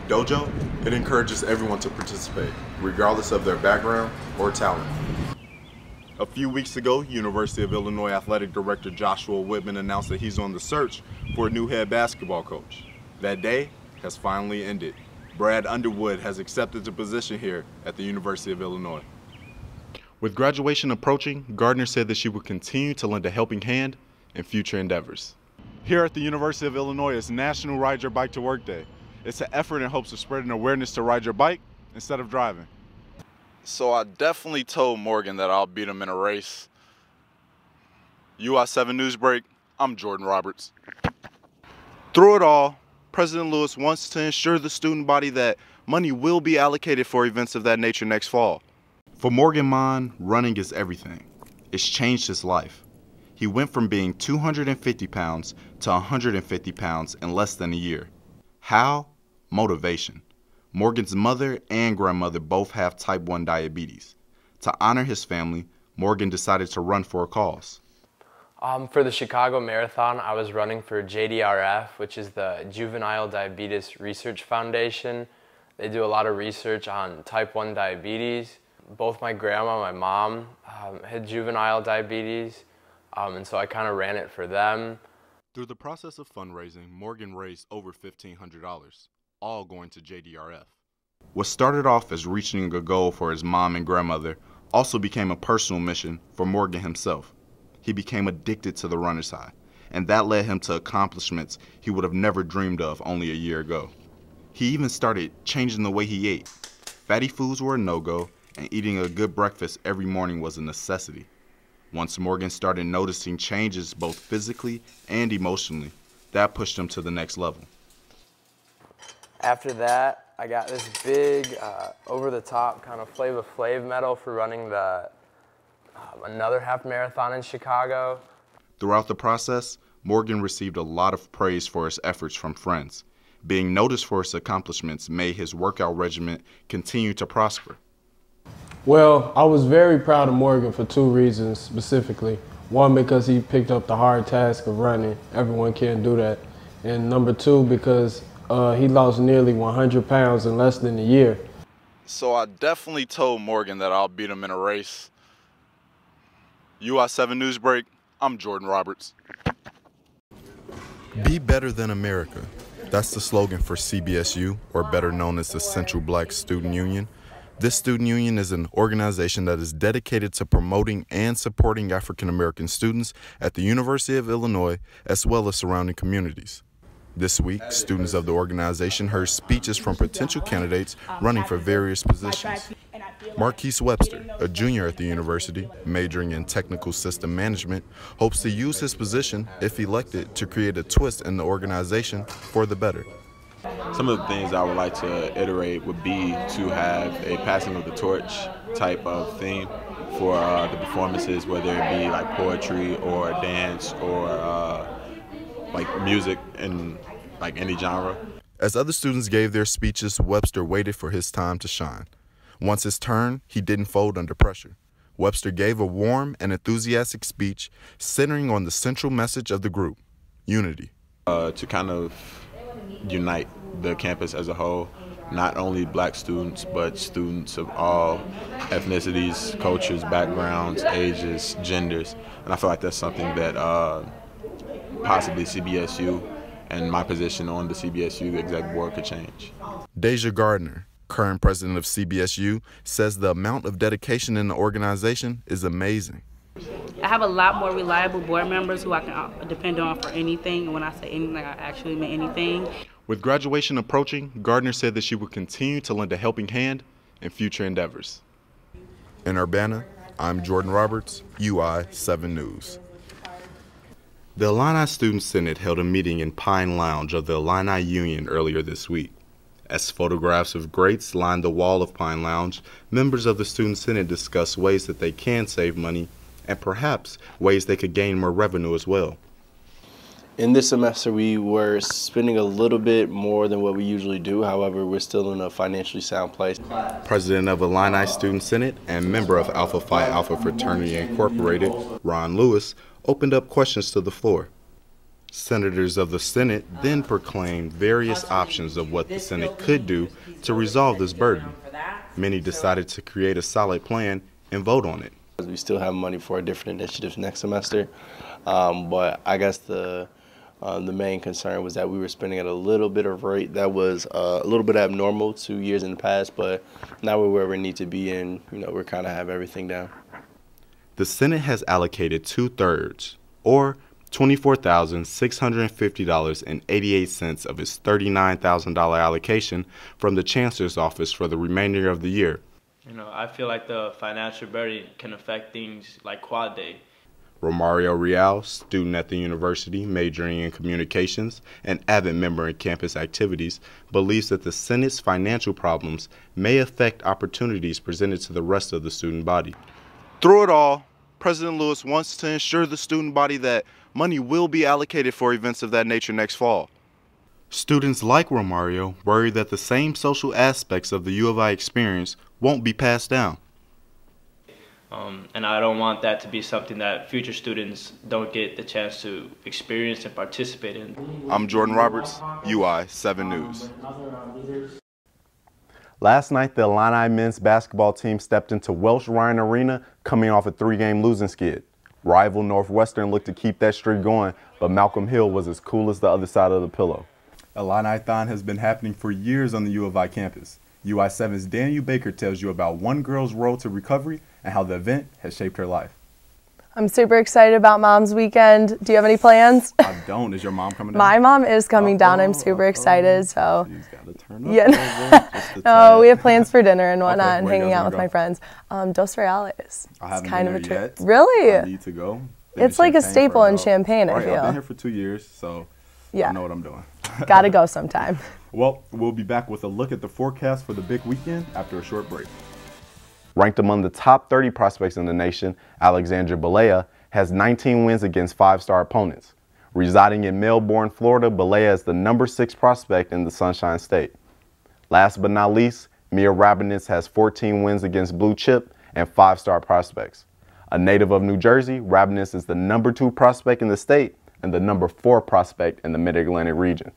Dojo, it encourages everyone to participate, regardless of their background or talent. A few weeks ago, University of Illinois Athletic Director Joshua Whitman announced that he's on the search for a new head basketball coach. That day has finally ended. Brad Underwood has accepted the position here at the University of Illinois. With graduation approaching, Gardner said that she would continue to lend a helping hand in future endeavors. Here at the University of Illinois, it's National Ride Your Bike to Work Day. It's an effort in hopes of spreading awareness to ride your bike instead of driving. So I definitely told Morgan that I'll beat him in a race. UI 7 News Break, I'm Jordan Roberts. Through it all, President Lewis wants to ensure the student body that money will be allocated for events of that nature next fall. For Morgan Mon, running is everything. It's changed his life. He went from being 250 pounds to 150 pounds in less than a year. How? Motivation. Morgan's mother and grandmother both have type 1 diabetes. To honor his family, Morgan decided to run for a cause. For the Chicago Marathon, I was running for JDRF, which is the Juvenile Diabetes Research Foundation. They do a lot of research on type 1 diabetes. Both my grandma and my mom had juvenile diabetes, and so I kind of ran it for them. Through the process of fundraising, Morgan raised over $1,500, all going to JDRF. What started off as reaching a goal for his mom and grandmother also became a personal mission for Morgan himself. He became addicted to the runner's high, and that led him to accomplishments he would have never dreamed of only a year ago. He even started changing the way he ate. Fatty foods were a no-go, and eating a good breakfast every morning was a necessity. Once Morgan started noticing changes both physically and emotionally, that pushed him to the next level. After that, I got this big, over-the-top kind of Flava Flav medal for running the another half marathon in Chicago. Throughout the process, Morgan received a lot of praise for his efforts from friends. Being noticed for his accomplishments made his workout regimen continue to prosper. Well, I was very proud of Morgan for two reasons specifically. One, because he picked up the hard task of running. Everyone can't do that. And number two, because he lost nearly 100 pounds in less than a year. So I definitely told Morgan that I'll beat him in a race. UI 7 News Break, I'm Jordan Roberts. Be better than America. That's the slogan for CBSU, or better known as the Central Black Student Union. This student union is an organization that is dedicated to promoting and supporting African American students at the University of Illinois, as well as surrounding communities. This week, students of the organization heard speeches from potential candidates running for various positions. Marquise Webster, a junior at the university, majoring in technical system management, hopes to use his position, if elected, to create a twist in the organization for the better. Some of the things I would like to iterate would be to have a passing of the torch type of theme for the performances, whether it be like poetry or dance or like music in like any genre. As other students gave their speeches, Webster waited for his time to shine. Once his turn, he didn't fold under pressure. Webster gave a warm and enthusiastic speech centering on the central message of the group, unity. To kind of unite the campus as a whole, not only black students, but students of all ethnicities, cultures, backgrounds, ages, genders. And I feel like that's something that possibly CBSU and my position on the CBSU exec board could change. Deja Gardner, current president of CBSU, says the amount of dedication in the organization is amazing. I have a lot more reliable board members who I can depend on for anything, and when I say anything, I actually mean anything. With graduation approaching, Gardner said that she would continue to lend a helping hand in future endeavors. In Urbana, I'm Jordan Roberts, UI 7 News. The Illini Student Senate held a meeting in Pine Lounge of the Illini Union earlier this week. As photographs of greats lined the wall of Pine Lounge, members of the Student Senate discussed ways that they can save money and perhaps ways they could gain more revenue as well. In this semester, we were spending a little bit more than what we usually do. However, we're still in a financially sound place. President of Illini Student Senate and member of Alpha Phi Alpha Fraternity Incorporated, Ron Lewis, opened up questions to the floor. Senators of the Senate then proclaimed various options of what the Senate could do to resolve this burden. Many decided to create a solid plan and vote on it. We still have money for different initiatives next semester, but I guess the main concern was that we were spending at a little bit of rate that was a little bit abnormal 2 years in the past, but now we're where we need to be, and we're kind of have everything down. The Senate has allocated 2/3, or $24,650.88 of its $39,000 allocation from the Chancellor's office for the remainder of the year. I feel like the financial burden can affect things like quad day. Romario Real, student at the university majoring in communications and avid member in campus activities, believes that the Senate's financial problems may affect opportunities presented to the rest of the student body. Through it all, President Lewis wants to ensure the student body that money will be allocated for events of that nature next fall. Students like Romario worry that the same social aspects of the U of I experience won't be passed down. And I don't want that to be something that future students don't get the chance to experience and participate in. I'm Jordan Roberts, UI 7 News. Last night, the Illini men's basketball team stepped into Welsh Ryan Arena coming off a 3-game losing skid. Rival Northwestern looked to keep that streak going, but Malcolm Hill was as cool as the other side of the pillow. Illini-thon has been happening for years on the U of I campus. UI 7's Daniel Baker tells you about one girl's road to recovery and how the event has shaped her life. I'm super excited about Mom's weekend. Do you have any plans? I don't. Is your mom coming down? My mom is coming down. I'm super excited. So She's got to turn up yeah. No, we have plans for dinner and whatnot, and hanging out with my friends. Dos Reales. I haven't it's kind been of a there trip. yet. Really? I need to go. It's like a staple in Champaign, I feel. I've been here for 2 years, so yeah. I know what I'm doing. Gotta go sometime. Well, we'll be back with a look at the forecast for the big weekend after a short break. Ranked among the top 30 prospects in the nation, Alexandra Balea has 19 wins against 5-star opponents. Residing in Melbourne, Florida, Balea is the number 6 prospect in the Sunshine State. Last but not least, Mia Rabinets has 14 wins against blue chip and 5-star prospects. A native of New Jersey, Rabinets is the number 2 prospect in the state and the number 4 prospect in the Mid-Atlantic region.